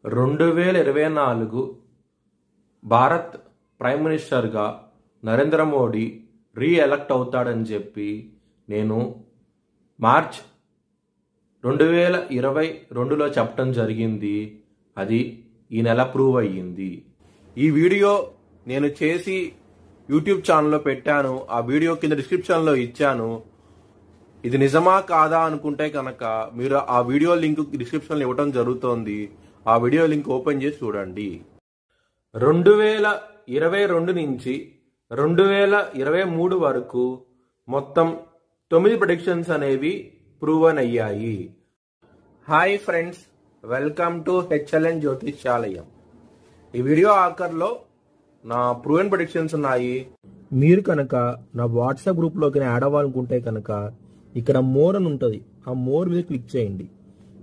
2024 Bharat prime మినిస్టర్గా నరేంద్ర మోడీ రీఎలక్ట్ అవుతాడని చెప్పి నేను మార్చ్ 2022లో చెప్పడం జరిగింది. అది ఈ నెల ప్రూవ్ అయ్యింది. ఈ వీడియో నేను చేసి యూట్యూబ్ ఛానల్లో పెట్టాను. ఆ వీడియో కింద డిస్క్రిప్షన్లో ఇచ్చాను. ఇది నిజమా కాదా అనుకుంటే కనుక మీరు ఆ వీడియో లింక్ డిస్క్రిప్షన్లో ఇవ్వడం జరుగుతోంది. ఆ వీడియో లింక్ ఓపెన్ చేసి చూడండి. 2022 నుంచి 2023 వరకు మొత్తం 9 ప్రెడిక్షన్స్ అనేవి ప్రూవన్ అయ్యాయి. Hi friends, welcome to HLN జ్యోతిష్యాలయం. ఈ వీడియో ఆఖర్లో నా ప్రూవన్ ప్రెడిక్షన్స్ ఉన్నాయి. మీరు కనుక నా వాట్సాప్ గ్రూప్లోకి యాడ్ అవ్వాలనుకుంటే కనుక ఇక్కడ మోర్ అని ఉంటుంది. ఆ మోర్ మీద క్లిక్ చేయండి.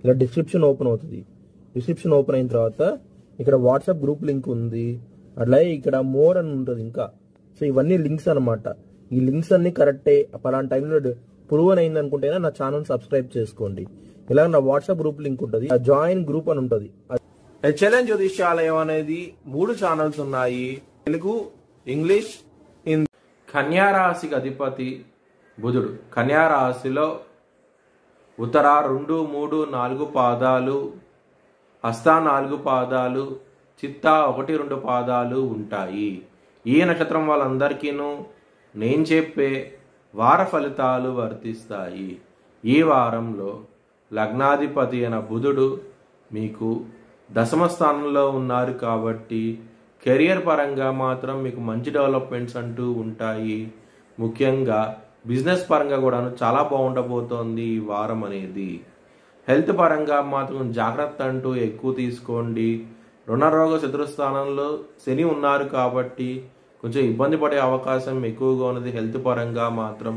ఇలా డిస్క్రిప్షన్ ఓపెన్ అవుతుంది. డిస్క్రిప్షన్ ఓపెన్ అయిన తర్వాత ఇక్కడ వాట్సాప్ గ్రూప్ లింక్ ఉంది. అట్లాగే ఇక్కడ మోర్ అని ఉంటుంది ఇంకా. సో ఇవన్నీ లింక్స్ అనమాట. ఈ లింక్స్ అన్ని కరెక్టే. పలానా టైంలో ప్రూవన్ అయింది అనుకుంటేనే నా ఛానల్ సబ్స్క్రైబ్ చేసుకోండి. ఇలా నా వాట్సాప్ గ్రూప్ లింక్ ఉంటుంది. జాయిన్ గ్రూప్ అని ఉంటుంది. హెచ్ఎల్ఎన్ జ్యోతిష్యాలయం అనేది 3 ఛానల్స్ ఉన్నాయి. తెలుగు, ఇంగ్లీష్, హిందీ. కన్యా రాశికి అధిపతి బుధుడు. కన్యా రాశిలో ఉత్తర 2, 3, 4 పాదాలు, హస్త 4 పాదాలు, చిత్త 1, 2 పాదాలు ఉంటాయి. ఈ నక్షత్రం వాళ్ళందరికీను నేను చెప్పే వార ఫలితాలు వర్తిస్తాయి. ఈ వారంలో లగ్నాధిపతి అయిన బుధుడు మీకు దశమ స్థానంలో ఉన్నారు కాబట్టి కెరియర్ పరంగా మాత్రం మీకు మంచి డెవలప్మెంట్స్ అంటూ ఉంటాయి. ముఖ్యంగా బిజినెస్ పరంగా కూడా చాలా బాగుండబోతోంది ఈ వారం అనేది. హెల్త్ పరంగా మాత్రం జాగ్రత్త అంటూ ఎక్కువ తీసుకోండి. రుణరోగ శత్రుస్థానంలో శని ఉన్నారు కాబట్టి కొంచెం ఇబ్బంది పడే అవకాశం ఎక్కువగా ఉన్నది. హెల్త్ పరంగా మాత్రం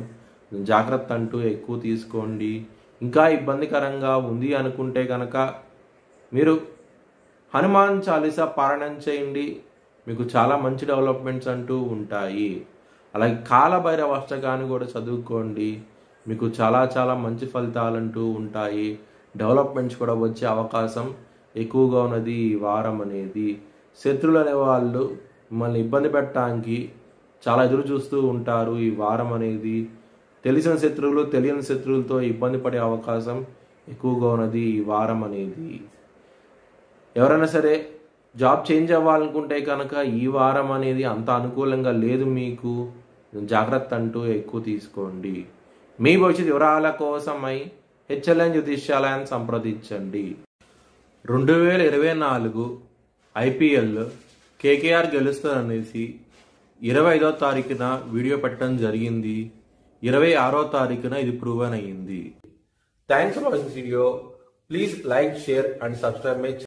జాగ్రత్త అంటూ ఎక్కువ తీసుకోండి. ఇంకా ఇబ్బందికరంగా ఉంది అనుకుంటే కనుక మీరు హనుమాన్ చాలీసా పారాయణం చేయండి. మీకు చాలా మంచి డెవలప్మెంట్స్ అంటూ ఉంటాయి. అలాగే కాలభైరవ అష్టకాన్ని కూడా చదువుకోండి. మీకు చాలా చాలా మంచి ఫలితాలు అంటూ ఉంటాయి. డెవలప్మెంట్స్ కూడా వచ్చే అవకాశం ఎక్కువగా ఉన్నది ఈ వారం అనేది. శత్రువులు అనే వాళ్ళు మిమ్మల్ని ఇబ్బంది పెట్టడానికి చాలా ఎదురు చూస్తూ ఉంటారు. ఈ వారం అనేది తెలిసిన శత్రువులు తెలియని శత్రువులతో ఇబ్బంది పడే అవకాశం ఎక్కువగా ఉన్నది ఈ వారం అనేది. ఎవరైనా సరే జాబ్ చేంజ్ అవ్వాలనుకుంటే కనుక ఈ వారం అనేది అంత అనుకూలంగా లేదు. మీకు జాగ్రత్త అంటూ ఎక్కువ తీసుకోండి. మీ భవిష్యత్ వివరాల కోసమై హెచ్ఎల్ఎన్ జ్యోతిష్యాలయాన్ని సంప్రదించండి. 2024 ఐపీఎల్ కేకేఆర్ గెలుస్తుందనేసి 25వ తారీఖున వీడియో పెట్టడం జరిగింది. 26వ తారీఖున ఇది ప్రూవన్ అయ్యింది. Thanks for watching video. Please like, share and subscribe my